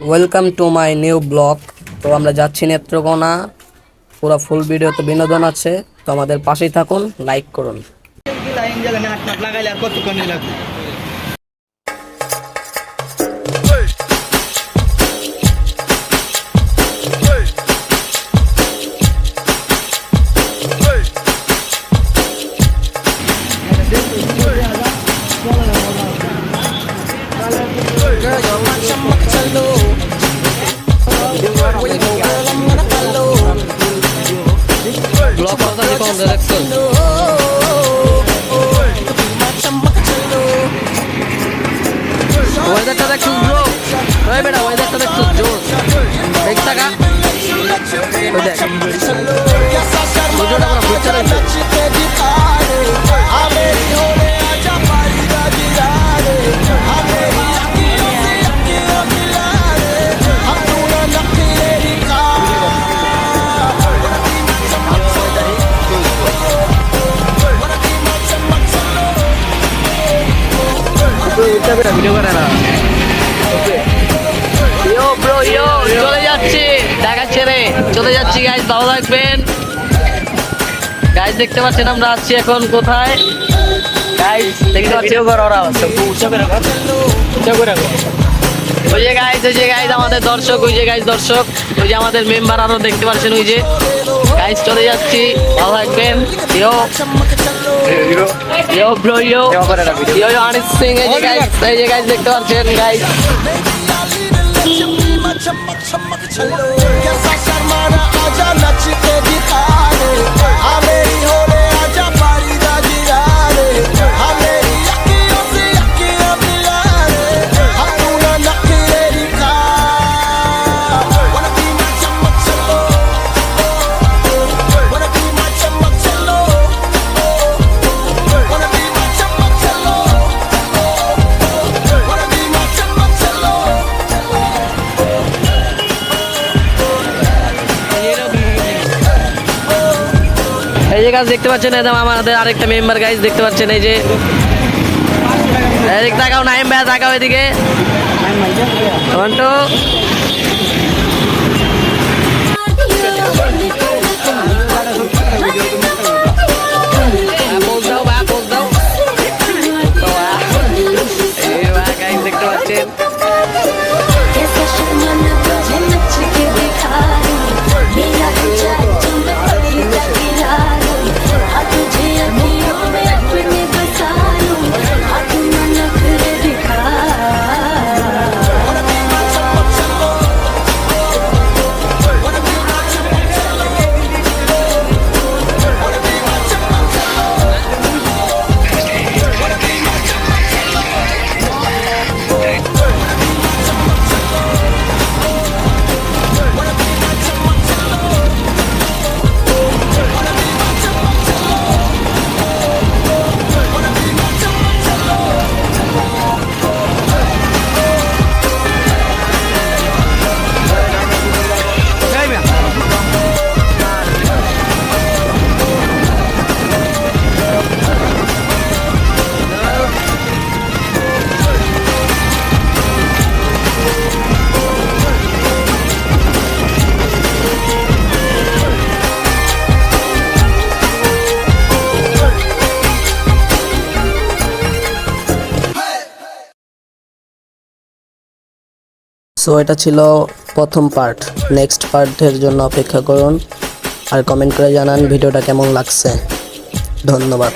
Welcome to my new blog. তো আমরা যাচ্ছি নেত্রকোনা। পুরো ফুল ভিডিওতে বিনোদন আছে, তো আমাদের পাশেই থাকুন, লাইক করুন। ব্লগ কথা দেখো আমরা দেখছো ওয়েদারটা দেখছো ব্রো, ওই বেটা ওয়েদারটা দেখছো জোর দেখ টাকা ওই দেখ ভিডিওটা আমরা বুঝতে পারছি। ভিডিও করে না ইয়ো ব্রো ইয়ো চলে যাচ্ছি ঢাকা ছেড়ে চলে যাচ্ছি গাইস, ভালো থাকবেন গাইস। দেখতে পাচ্ছেন আমরা আছি এখন কোথায় গাইস, দেখতে পাচ্ছি ওই যে গাইস, ওই যে গাইস আমাদের দর্শক, ওই যে গাইস দর্শক, ওই যে আমাদের মেম্বার আরো দেখতে পাচ্ছেন, ওই যে গাইস চলে যাচ্ছি, ভালো থাকবেন। ইয়ো ইয়ো ব্রো ইয়ো ইয়ো আনিস সিং, এই যে গাইস, এই যে গাইস দেখতে পাচ্ছেন গাইস। এই যে গাছ দেখতে পাচ্ছেন, একদম আমাদের আরেকটা মেম্বার গাইজ দেখতে পাচ্ছেন, এই যে এদিক তাকাও, নাইম ভাই তাকাও এদিকে ঘন্টো। দেখতে পাচ্ছেন সো এটা ছিল প্রথম পার্ট। নেক্সট পার্টের জন্য অপেক্ষা করুন আর কমেন্ট করে জানান ভিডিওটা কেমন লাগছে। ধন্যবাদ।